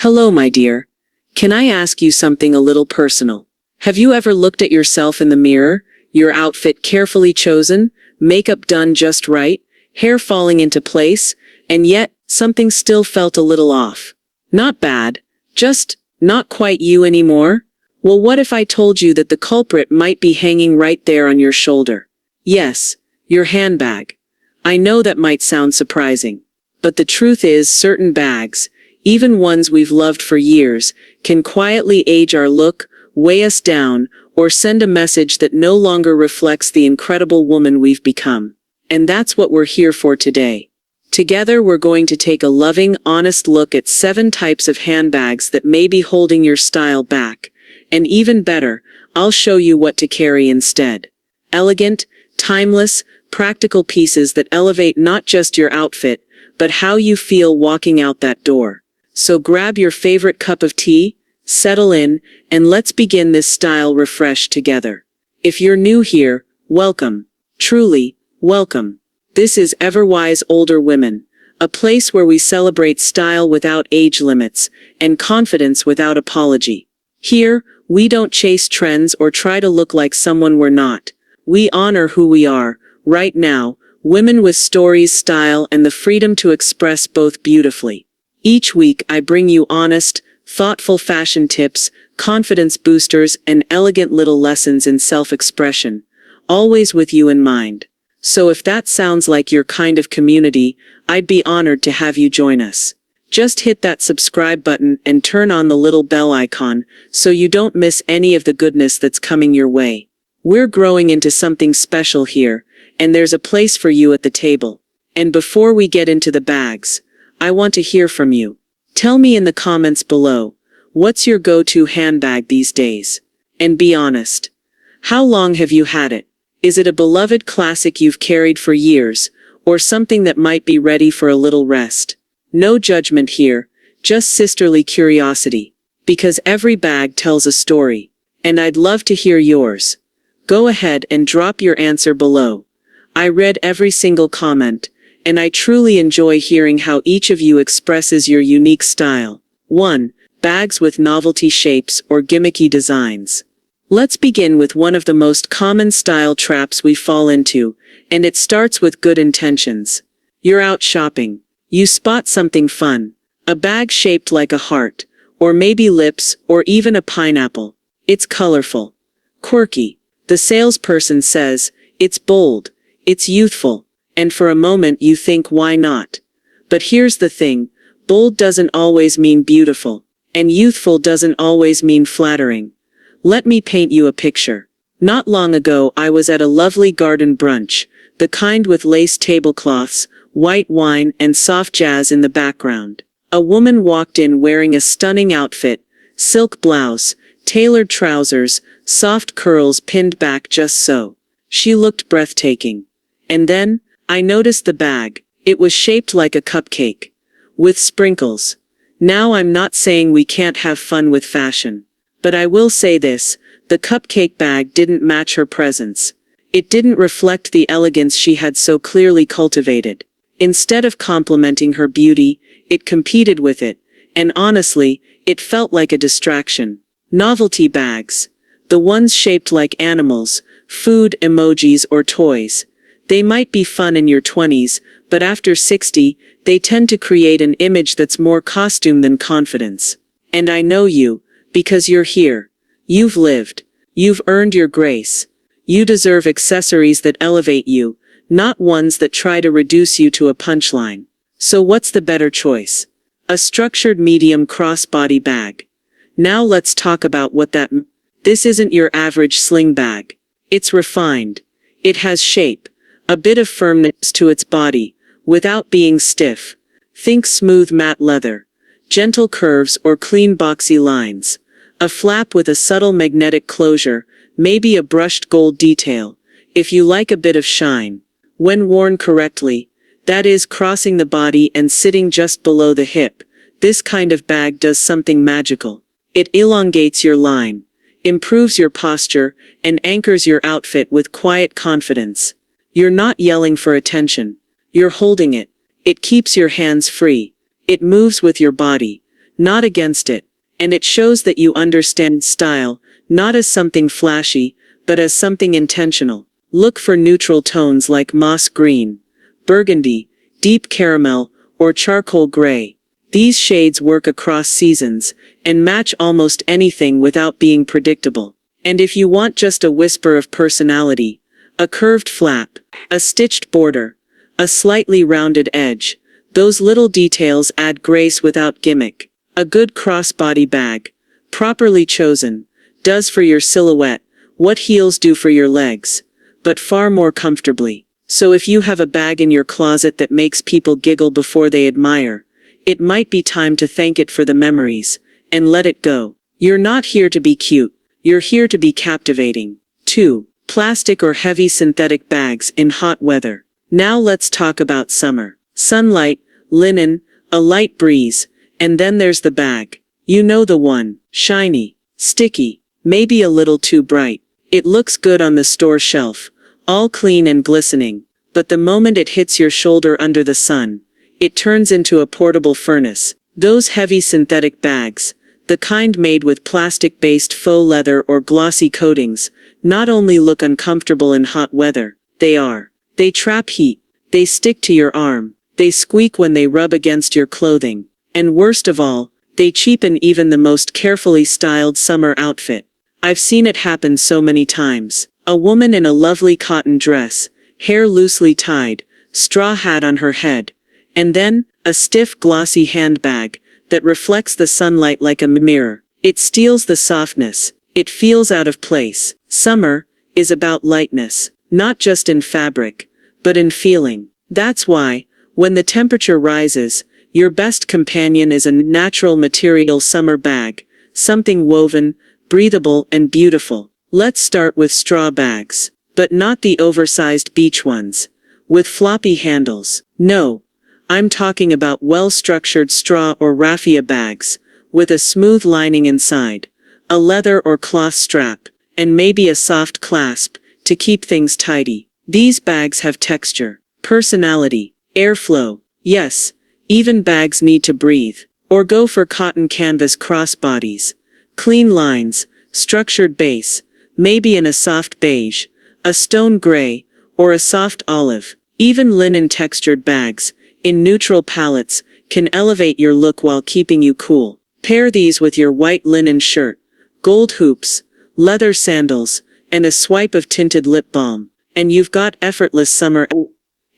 Hello, my dear. Can I ask you something a little personal? Have you ever looked at yourself in the mirror, your outfit carefully chosen, makeup done just right, hair falling into place, and yet something still felt a little off? Not bad, just not quite you anymore? Well, what if I told you that the culprit might be hanging right there on your shoulder? Yes, your handbag. I know that might sound surprising, but the truth is certain bags, even ones we've loved for years, can quietly age our look, weigh us down, or send a message that no longer reflects the incredible woman we've become. And that's what we're here for today. Together we're going to take a loving, honest look at 7 types of handbags that may be holding your style back. And even better, I'll show you what to carry instead. Elegant, timeless, practical pieces that elevate not just your outfit, but how you feel walking out that door. So grab your favorite cup of tea, settle in, and let's begin this style refresh together. If you're new here, welcome. Truly, welcome. This is EverWise Older Women, a place where we celebrate style without age limits and confidence without apology. Here, we don't chase trends or try to look like someone we're not. We honor who we are, right now, women with stories, style, and the freedom to express both beautifully. Each week I bring you honest, thoughtful fashion tips, confidence boosters, and elegant little lessons in self-expression, always with you in mind. So if that sounds like your kind of community, I'd be honored to have you join us. Just hit that subscribe button and turn on the little bell icon so you don't miss any of the goodness that's coming your way. We're growing into something special here, and there's a place for you at the table. And before we get into the bags, I want to hear from you. Tell me in the comments below, what's your go-to handbag these days? And be honest. How long have you had it? Is it a beloved classic you've carried for years, or something that might be ready for a little rest? No judgment here, just sisterly curiosity. Because every bag tells a story, and I'd love to hear yours. Go ahead and drop your answer below. I read every single comment, and I truly enjoy hearing how each of you expresses your unique style. 1. Bags with novelty shapes or gimmicky designs. Let's begin with one of the most common style traps we fall into, and it starts with good intentions. You're out shopping. You spot something fun. A bag shaped like a heart, or maybe lips, or even a pineapple. It's colorful. Quirky. The salesperson says, it's bold. It's youthful. And for a moment you think, why not? But here's the thing, bold doesn't always mean beautiful, and youthful doesn't always mean flattering. Let me paint you a picture. Not long ago I was at a lovely garden brunch, the kind with lace tablecloths, white wine, and soft jazz in the background. A woman walked in wearing a stunning outfit, silk blouse, tailored trousers, soft curls pinned back just so. She looked breathtaking. And then, I noticed the bag. It was shaped like a cupcake. With sprinkles. Now I'm not saying we can't have fun with fashion. But I will say this, the cupcake bag didn't match her presence. It didn't reflect the elegance she had so clearly cultivated. Instead of complimenting her beauty, it competed with it, and honestly, it felt like a distraction. Novelty bags. The ones shaped like animals, food, emojis, or toys. They might be fun in your 20s, but after 60, they tend to create an image that's more costume than confidence. And I know you, because you're here. You've lived. You've earned your grace. You deserve accessories that elevate you, not ones that try to reduce you to a punchline. So what's the better choice? A structured medium crossbody bag. Now let's talk about what that means. This isn't your average sling bag. It's refined. It has shape. A bit of firmness to its body, without being stiff. Think smooth matte leather, gentle curves or clean boxy lines. A flap with a subtle magnetic closure, maybe a brushed gold detail, if you like a bit of shine. When worn correctly, that is crossing the body and sitting just below the hip, this kind of bag does something magical. It elongates your line, improves your posture, and anchors your outfit with quiet confidence. You're not yelling for attention. You're holding it. It keeps your hands free. It moves with your body. not against it. And it shows that you understand style, not as something flashy, but as something intentional. Look for neutral tones like moss green, burgundy, deep caramel, or charcoal gray. These shades work across seasons and match almost anything without being predictable. And if you want just a whisper of personality, a curved flap, a stitched border, a slightly rounded edge, those little details add grace without gimmick. A good crossbody bag, properly chosen, does for your silhouette what heels do for your legs, but far more comfortably. So if you have a bag in your closet that makes people giggle before they admire, it might be time to thank it for the memories and let it go. You're not here to be cute, you're here to be captivating. 2. Plastic or heavy synthetic bags in hot weather. Now let's talk about summer. Sunlight, linen, a light breeze, and then there's the bag. You know the one. Shiny, sticky, maybe a little too bright. It looks good on the store shelf, all clean and glistening, but the moment it hits your shoulder under the sun, it turns into a portable furnace. Those heavy synthetic bags, the kind made with plastic-based faux leather or glossy coatings, not only look uncomfortable in hot weather, they trap heat, they stick to your arm, they squeak when they rub against your clothing, and worst of all, they cheapen even the most carefully styled summer outfit. I've seen it happen so many times. A woman in a lovely cotton dress, hair loosely tied, straw hat on her head, and then a stiff glossy handbag that reflects the sunlight like a mirror. It steals the softness. It feels out of place. Summer is about lightness, not just in fabric, but in feeling. That's why, when the temperature rises, your best companion is a natural material summer bag, something woven, breathable, and beautiful. Let's start with straw bags, but not the oversized beach ones, with floppy handles. No, I'm talking about well-structured straw or raffia bags, with a smooth lining inside, a leather or cloth strap, and maybe a soft clasp to keep things tidy. These bags have texture, personality, airflow. Yes, even bags need to breathe. Or go for cotton canvas crossbodies. Clean lines, structured base, maybe in a soft beige, a stone gray, or a soft olive. Even linen textured bags, in neutral palettes, can elevate your look while keeping you cool. Pair these with your white linen shirt, gold hoops, leather sandals, and a swipe of tinted lip balm, and you've got effortless summer.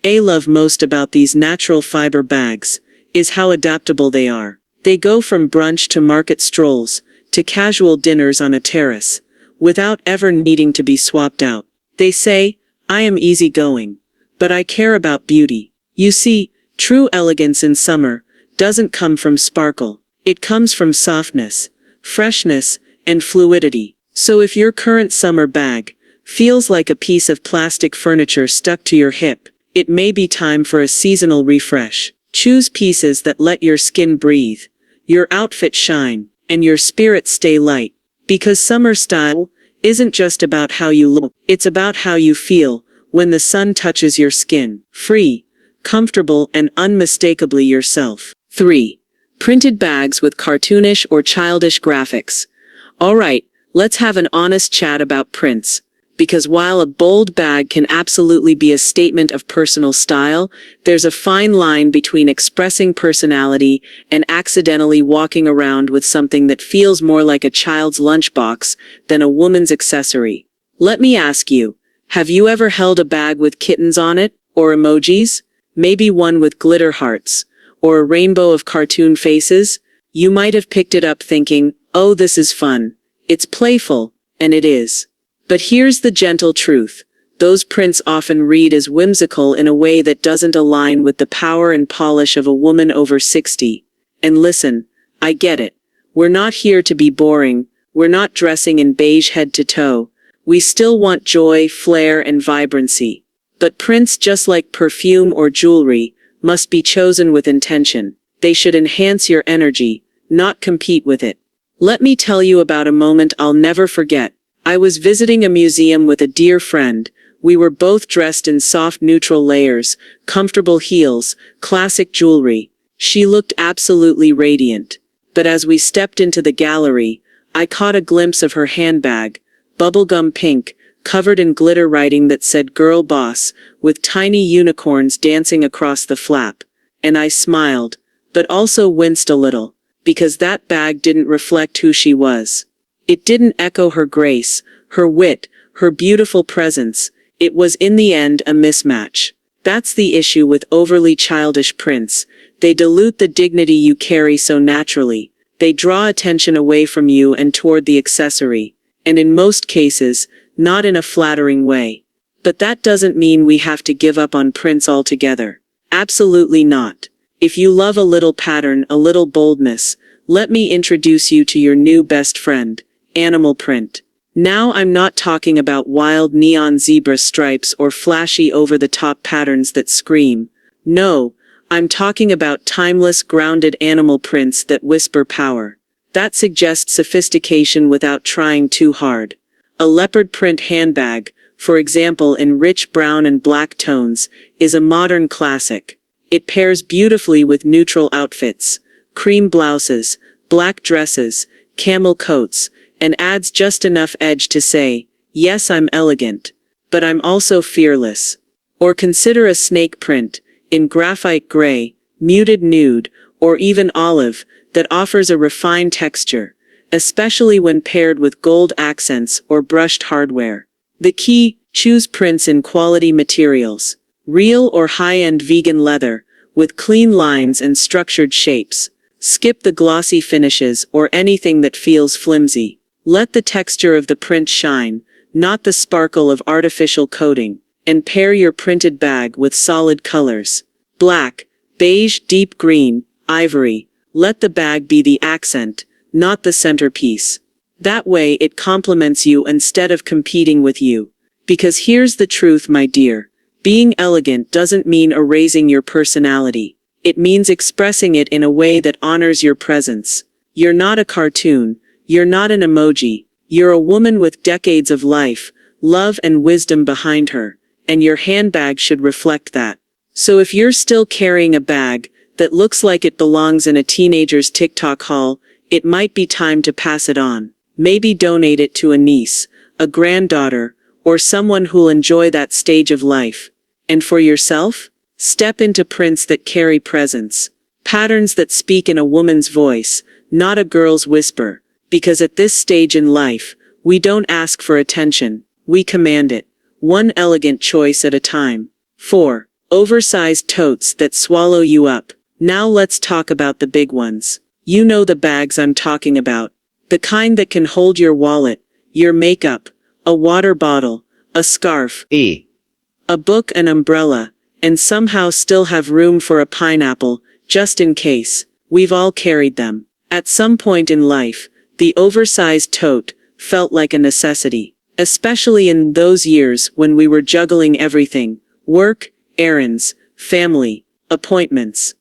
I love most about these natural fiber bags is how adaptable they are. They go from brunch to market strolls, to casual dinners on a terrace, without ever needing to be swapped out. They say, I am easygoing, but I care about beauty. You see, true elegance in summer doesn't come from sparkle. It comes from softness, freshness, and fluidity. So if your current summer bag feels like a piece of plastic furniture stuck to your hip, it may be time for a seasonal refresh. Choose pieces that let your skin breathe, your outfit shine, and your spirit stay light. Because summer style isn't just about how you look, it's about how you feel when the sun touches your skin. Free, comfortable, and unmistakably yourself. 3. Printed bags with cartoonish or childish graphics. Alright, let's have an honest chat about prints. Because while a bold bag can absolutely be a statement of personal style, there's a fine line between expressing personality and accidentally walking around with something that feels more like a child's lunchbox than a woman's accessory. Let me ask you, have you ever held a bag with kittens on it, or emojis? Maybe one with glitter hearts, or a rainbow of cartoon faces? You might have picked it up thinking, oh, this is fun. It's playful, and it is. But here's the gentle truth. Those prints often read as whimsical in a way that doesn't align with the power and polish of a woman over 60. And listen, I get it. We're not here to be boring. We're not dressing in beige head to toe. We still want joy, flair, and vibrancy. But prints, just like perfume or jewelry, must be chosen with intention. They should enhance your energy, not compete with it. Let me tell you about a moment I'll never forget. I was visiting a museum with a dear friend. We were both dressed in soft neutral layers, comfortable heels, classic jewelry. She looked absolutely radiant. But as we stepped into the gallery, I caught a glimpse of her handbag, bubblegum pink, covered in glitter writing that said "Girl Boss," with tiny unicorns dancing across the flap. And I smiled, but also winced a little, because that bag didn't reflect who she was. It didn't echo her grace, her wit, her beautiful presence. It was in the end a mismatch. That's the issue with overly childish prints. They dilute the dignity you carry so naturally. They draw attention away from you and toward the accessory. And in most cases, not in a flattering way. But that doesn't mean we have to give up on prints altogether. Absolutely not. If you love a little pattern, a little boldness, let me introduce you to your new best friend, animal print. Now I'm not talking about wild neon zebra stripes or flashy over-the-top patterns that scream. No, I'm talking about timeless, grounded animal prints that whisper power. That suggests sophistication without trying too hard. A leopard print handbag, for example in rich brown and black tones, is a modern classic. It pairs beautifully with neutral outfits, cream blouses, black dresses, camel coats, and adds just enough edge to say, yes, I'm elegant, but I'm also fearless. Or consider a snake print, in graphite gray, muted nude, or even olive, that offers a refined texture, especially when paired with gold accents or brushed hardware. The key, choose prints in quality materials, real or high-end vegan leather, with clean lines and structured shapes. Skip the glossy finishes or anything that feels flimsy. Let the texture of the print shine, not the sparkle of artificial coating, and pair your printed bag with solid colors. Black, beige, deep green, ivory. Let the bag be the accent, not the centerpiece. That way it complements you instead of competing with you. Because here's the truth, my dear. Being elegant doesn't mean erasing your personality. It means expressing it in a way that honors your presence. You're not a cartoon. You're not an emoji. You're a woman with decades of life, love and wisdom behind her, and your handbag should reflect that. So if you're still carrying a bag that looks like it belongs in a teenager's TikTok haul, it might be time to pass it on. Maybe donate it to a niece, a granddaughter, or someone who'll enjoy that stage of life. And for yourself? Step into prints that carry presence. Patterns that speak in a woman's voice, not a girl's whisper. Because at this stage in life, we don't ask for attention, we command it. One elegant choice at a time. 4. Oversized totes that swallow you up. Now let's talk about the big ones. You know the bags I'm talking about. The kind that can hold your wallet, your makeup, a water bottle, a scarf, a book, an umbrella, and somehow still have room for a pineapple, just in case. We've all carried them. At some point in life, the oversized tote felt like a necessity, especially in those years when we were juggling everything: work, errands, family, appointments.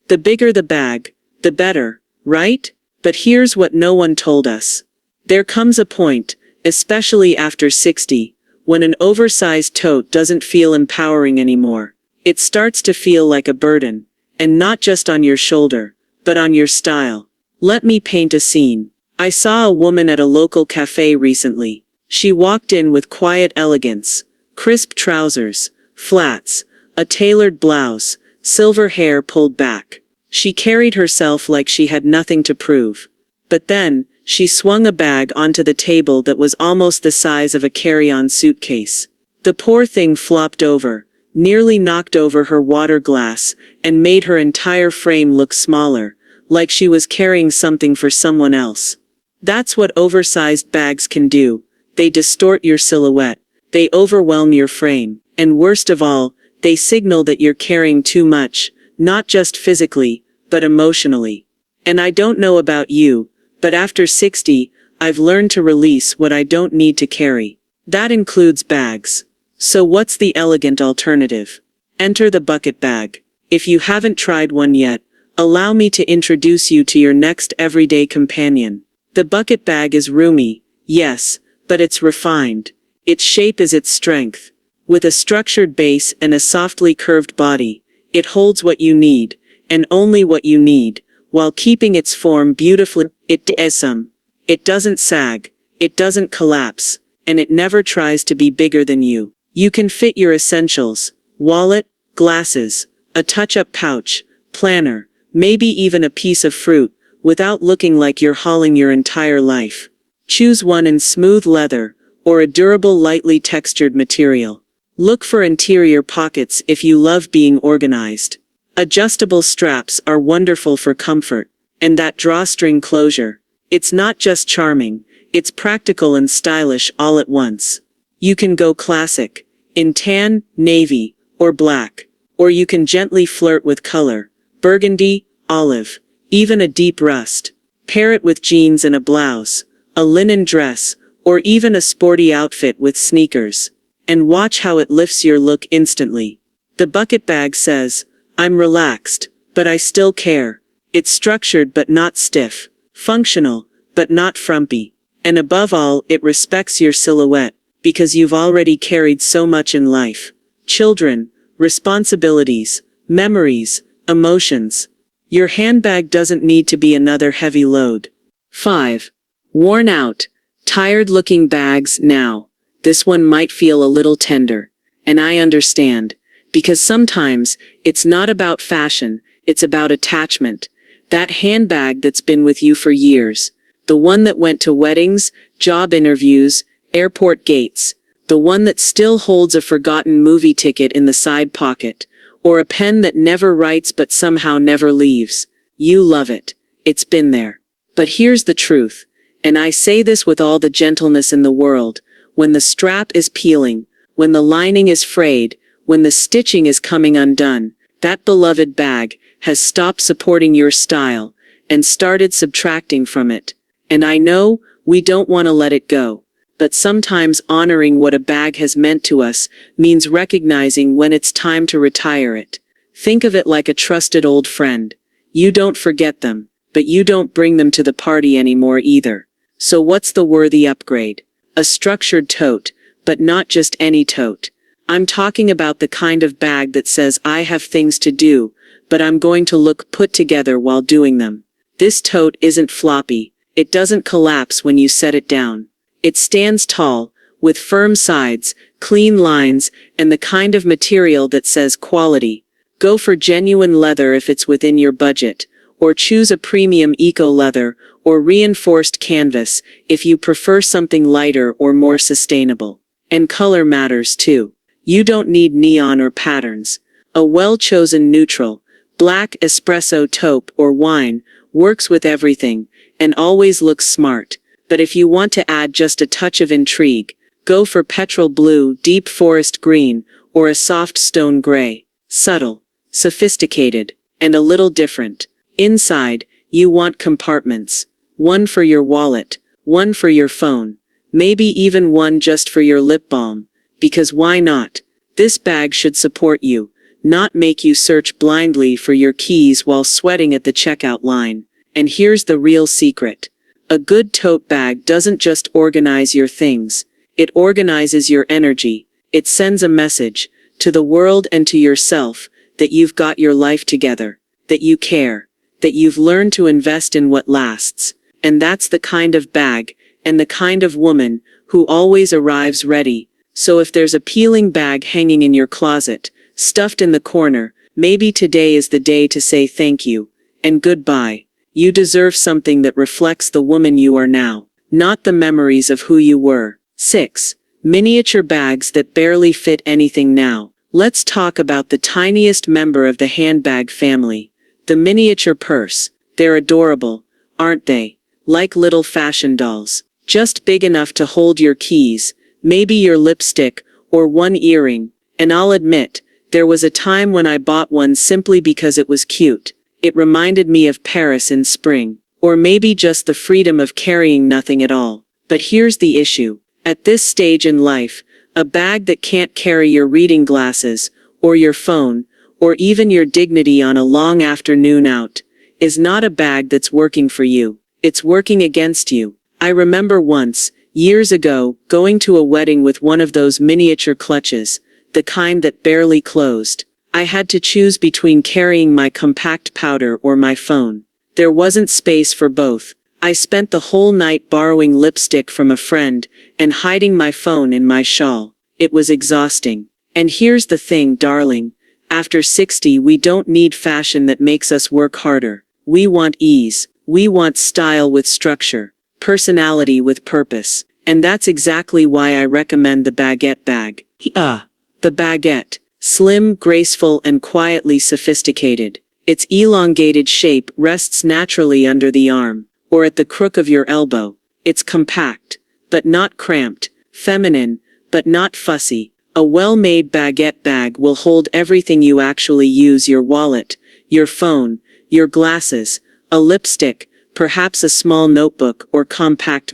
The bigger the bag, the better, right? But here's what no one told us. There comes a point, especially after 60, when an oversized tote doesn't feel empowering anymore. It starts to feel like a burden, and not just on your shoulder, but on your style. Let me paint a scene. I saw a woman at a local cafe recently. She walked in with quiet elegance, crisp trousers, flats, a tailored blouse, silver hair pulled back. She carried herself like she had nothing to prove. But then, she swung a bag onto the table that was almost the size of a carry-on suitcase. The poor thing flopped over, nearly knocked over her water glass, and made her entire frame look smaller, like she was carrying something for someone else. That's what oversized bags can do. They distort your silhouette. They overwhelm your frame. And worst of all, they signal that you're carrying too much, not just physically, but emotionally. And I don't know about you, but after 60, I've learned to release what I don't need to carry. That includes bags. So what's the elegant alternative? Enter the bucket bag. If you haven't tried one yet, allow me to introduce you to your next everyday companion. The bucket bag is roomy, yes, but it's refined. Its shape is its strength. With a structured base and a softly curved body, it holds what you need, and only what you need, while keeping its form beautifully. It doesn't sag, it doesn't collapse, and it never tries to be bigger than you. You can fit your essentials, wallet, glasses, a touch-up pouch, planner, maybe even a piece of fruit, without looking like you're hauling your entire life. Choose one in smooth leather, or a durable lightly textured material. Look for interior pockets if you love being organized. Adjustable straps are wonderful for comfort, and that drawstring closure. It's not just charming, it's practical and stylish all at once. You can go classic, in tan, navy, or black. Or you can gently flirt with color, burgundy, olive, even a deep rust. Pair it with jeans and a blouse, a linen dress, or even a sporty outfit with sneakers. And watch how it lifts your look instantly. The bucket bag says, "I'm relaxed, but I still care." It's structured but not stiff, functional, but not frumpy. And above all, it respects your silhouette, because you've already carried so much in life. Children, responsibilities, memories, emotions. Your handbag doesn't need to be another heavy load. 5. Worn out, tired-looking bags. Now, this one might feel a little tender, and I understand, because sometimes it's not about fashion, it's about attachment. That handbag that's been with you for years, the one that went to weddings, job interviews, airport gates, the one that still holds a forgotten movie ticket in the side pocket, or a pen that never writes but somehow never leaves. You love it. It's been there. But here's the truth, and I say this with all the gentleness in the world: when the strap is peeling, when the lining is frayed, when the stitching is coming undone, that beloved bag has stopped supporting your style and started subtracting from it. And I know we don't want to let it go. But sometimes honoring what a bag has meant to us means recognizing when it's time to retire it. Think of it like a trusted old friend. You don't forget them, but you don't bring them to the party anymore either. So what's the worthy upgrade? A structured tote, but not just any tote. I'm talking about the kind of bag that says, "I have things to do, but I'm going to look put together while doing them." This tote isn't floppy. It doesn't collapse when you set it down. It stands tall, with firm sides, clean lines, and the kind of material that says quality. Go for genuine leather if it's within your budget, or choose a premium eco leather or reinforced canvas if you prefer something lighter or more sustainable. And color matters too. You don't need neon or patterns. A well-chosen neutral, black espresso taupe or wine works with everything and always looks smart. But if you want to add just a touch of intrigue, go for petrol blue, deep forest green, or a soft stone gray. Subtle, sophisticated, and a little different. Inside, you want compartments. One for your wallet, one for your phone, maybe even one just for your lip balm. Because why not? This bag should support you, not make you search blindly for your keys while sweating at the checkout line. And here's the real secret. A good tote bag doesn't just organize your things, it organizes your energy. It sends a message, to the world and to yourself, that you've got your life together, that you care, that you've learned to invest in what lasts. And that's the kind of bag, and the kind of woman, who always arrives ready. So if there's a peeling bag hanging in your closet, stuffed in the corner, maybe today is the day to say thank you, and goodbye. You deserve something that reflects the woman you are now, not the memories of who you were. 6. Miniature bags that barely fit anything now. Let's talk about the tiniest member of the handbag family, the miniature purse. They're adorable, aren't they? Like little fashion dolls, just big enough to hold your keys, maybe your lipstick, or one earring. And I'll admit, there was a time when I bought one simply because it was cute. It reminded me of Paris in spring, or maybe just the freedom of carrying nothing at all. But here's the issue. At this stage in life, a bag that can't carry your reading glasses, or your phone, or even your dignity on a long afternoon out, is not a bag that's working for you. It's working against you. I remember once, years ago, going to a wedding with one of those miniature clutches, the kind that barely closed. I had to choose between carrying my compact powder or my phone. There wasn't space for both. I spent the whole night borrowing lipstick from a friend and hiding my phone in my shawl. It was exhausting. And here's the thing, darling. After 60, we don't need fashion that makes us work harder. We want ease. We want style with structure, personality with purpose. And that's exactly why I recommend the Baguette bag. The Baguette. Slim, graceful, and quietly sophisticated. Its elongated shape rests naturally under the arm, or at the crook of your elbow. It's compact, but not cramped, feminine, but not fussy. A well-made Baguette bag will hold everything you actually use: your wallet, your phone, your glasses, a lipstick, perhaps a small notebook or compact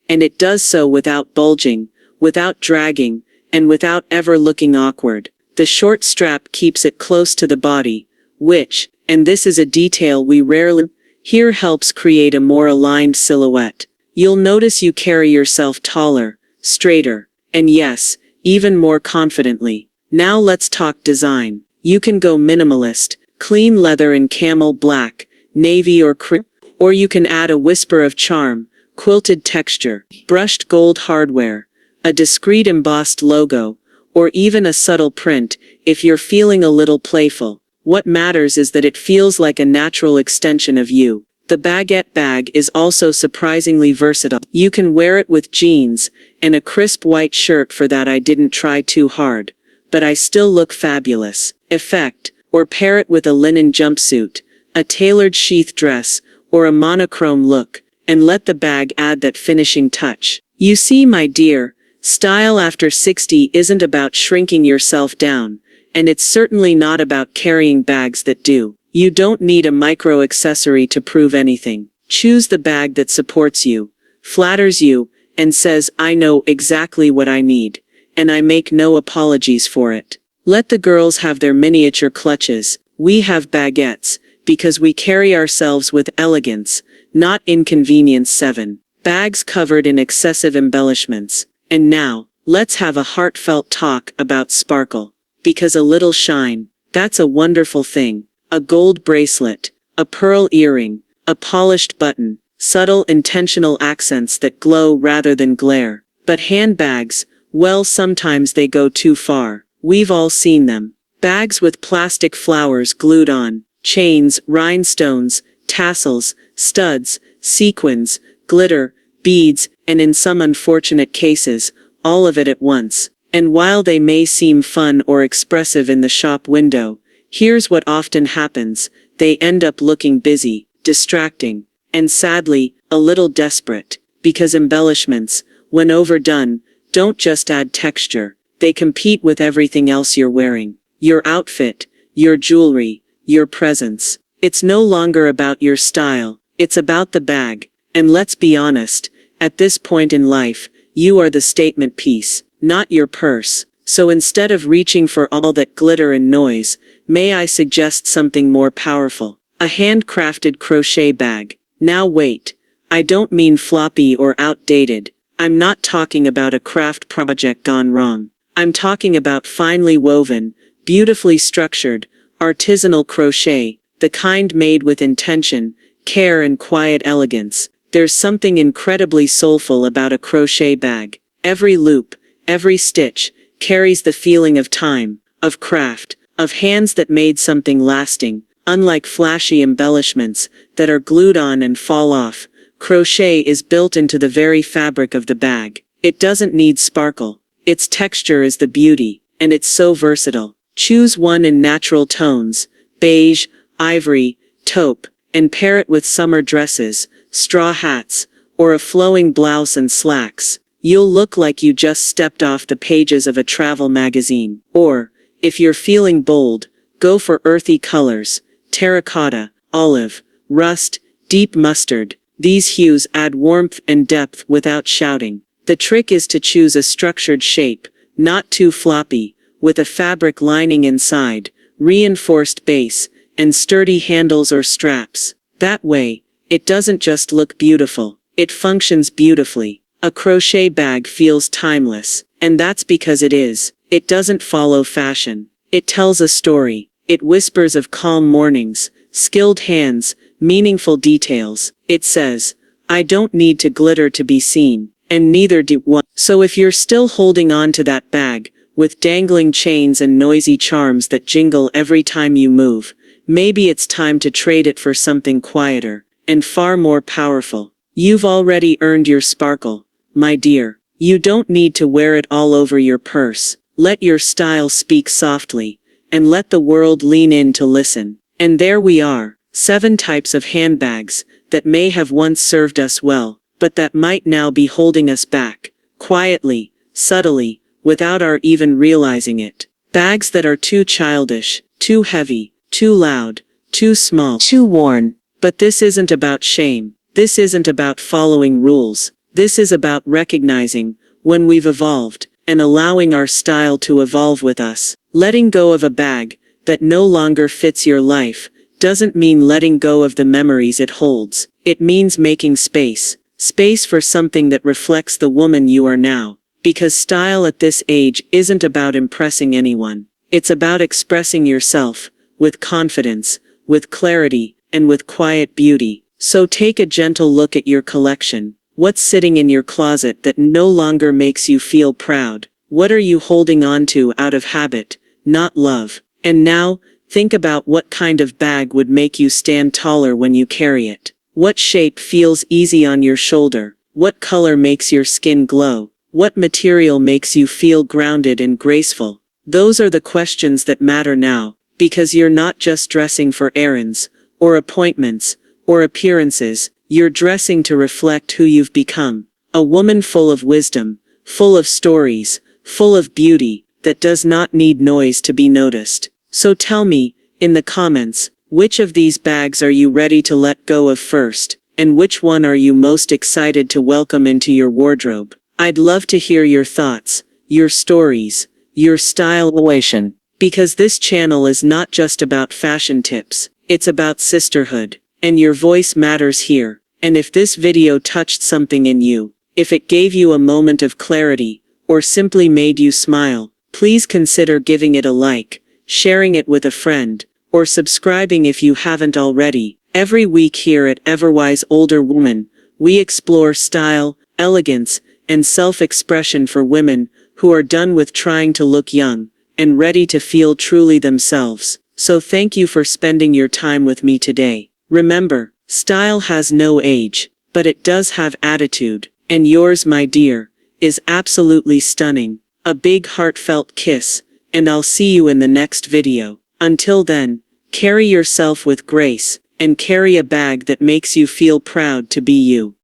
and it does so without bulging, without dragging, and without ever looking awkward. The short strap keeps it close to the body, which, and this is a detail we rarely hear, helps create a more aligned silhouette. You'll notice you carry yourself taller, straighter, and yes, even more confidently. Now let's talk design. You can go minimalist, clean leather in camel black, navy or cream, or you can add a whisper of charm, quilted texture, brushed gold hardware, a discreet embossed logo, or even a subtle print if you're feeling a little playful. What matters is that it feels like a natural extension of you. The Baguette bag is also surprisingly versatile. You can wear it with jeans and a crisp white shirt. For that I didn't try too hard, but I still look fabulous. Effect, or pair it with a linen jumpsuit, a tailored sheath dress, or a monochrome look, and let the bag add that finishing touch. You see, my dear, style after 60 isn't about shrinking yourself down, and it's certainly not about carrying bags that do. You don't need a micro accessory to prove anything. Choose the bag that supports you, flatters you, and says, I know exactly what I need, and I make no apologies for it. Let the girls have their miniature clutches. We have baguettes, because we carry ourselves with elegance, not inconvenience. 7. Bags covered in excessive embellishments. And now, let's have a heartfelt talk about sparkle. Because a little shine, that's a wonderful thing. A gold bracelet, a pearl earring, a polished button, subtle intentional accents that glow rather than glare. But handbags, well, sometimes they go too far. We've all seen them. Bags with plastic flowers glued on, chains, rhinestones, tassels, studs, sequins, glitter, beads, and in some unfortunate cases, all of it at once. And while they may seem fun or expressive in the shop window, here's what often happens: they end up looking busy, distracting, and sadly, a little desperate. Because embellishments, when overdone, don't just add texture, they compete with everything else you're wearing. Your outfit, your jewelry, your presence. It's no longer about your style, it's about the bag. And let's be honest, at this point in life, you are the statement piece, not your purse. So instead of reaching for all that glitter and noise, may I suggest something more powerful? A handcrafted crochet bag. Now wait, I don't mean floppy or outdated. I'm not talking about a craft project gone wrong. I'm talking about finely woven, beautifully structured, artisanal crochet, the kind made with intention, care, and quiet elegance. There's something incredibly soulful about a crochet bag. Every loop, every stitch, carries the feeling of time, of craft, of hands that made something lasting. Unlike flashy embellishments that are glued on and fall off, crochet is built into the very fabric of the bag. It doesn't need sparkle. Its texture is the beauty, and it's so versatile. Choose one in natural tones, beige, ivory, taupe, and pair it with summer dresses, straw hats, or a flowing blouse and slacks. You'll look like you just stepped off the pages of a travel magazine. Or, if you're feeling bold, go for earthy colors: terracotta, olive, rust, deep mustard. These hues add warmth and depth without shouting. The trick is to choose a structured shape, not too floppy, with a fabric lining inside, reinforced base, and sturdy handles or straps. That way, it doesn't just look beautiful, it functions beautifully. A crochet bag feels timeless, and that's because it is. It doesn't follow fashion. It tells a story. It whispers of calm mornings, skilled hands, meaningful details. It says, I don't need to glitter to be seen, and neither do one. So if you're still holding on to that bag, with dangling chains and noisy charms that jingle every time you move, maybe it's time to trade it for something quieter, and far more powerful. You've already earned your sparkle, my dear. You don't need to wear it all over your purse. Let your style speak softly, and let the world lean in to listen. And there we are, 7 types of handbags that may have once served us well, but that might now be holding us back, quietly, subtly, without our even realizing it. Bags that are too childish, too heavy, too loud, too small, too worn. But this isn't about shame. This isn't about following rules. This is about recognizing when we've evolved, and allowing our style to evolve with us. Letting go of a bag that no longer fits your life doesn't mean letting go of the memories it holds. It means making space. Space for something that reflects the woman you are now. Because style at this age isn't about impressing anyone. It's about expressing yourself, with confidence, with clarity, and with quiet beauty. So take a gentle look at your collection. What's sitting in your closet that no longer makes you feel proud? What are you holding on to out of habit, not love? And now, think about what kind of bag would make you stand taller when you carry it. What shape feels easy on your shoulder? What color makes your skin glow? What material makes you feel grounded and graceful? Those are the questions that matter now, because you're not just dressing for errands, or appointments, or appearances. You're dressing to reflect who you've become. A woman full of wisdom, full of stories, full of beauty, that does not need noise to be noticed. So tell me, in the comments, which of these bags are you ready to let go of first, and which one are you most excited to welcome into your wardrobe? I'd love to hear your thoughts, your stories, your style evolution, because this channel is not just about fashion tips, it's about sisterhood, and your voice matters here. And if this video touched something in you, if it gave you a moment of clarity, or simply made you smile, please consider giving it a like, sharing it with a friend, or subscribing if you haven't already. Every week here at EverWise Older Woman, we explore style, elegance, and self-expression for women who are done with trying to look young, and ready to feel truly themselves. So thank you for spending your time with me today. Remember, style has no age, but it does have attitude, and yours, my dear, is absolutely stunning. A big heartfelt kiss, and I'll see you in the next video. Until then, carry yourself with grace, and carry a bag that makes you feel proud to be you.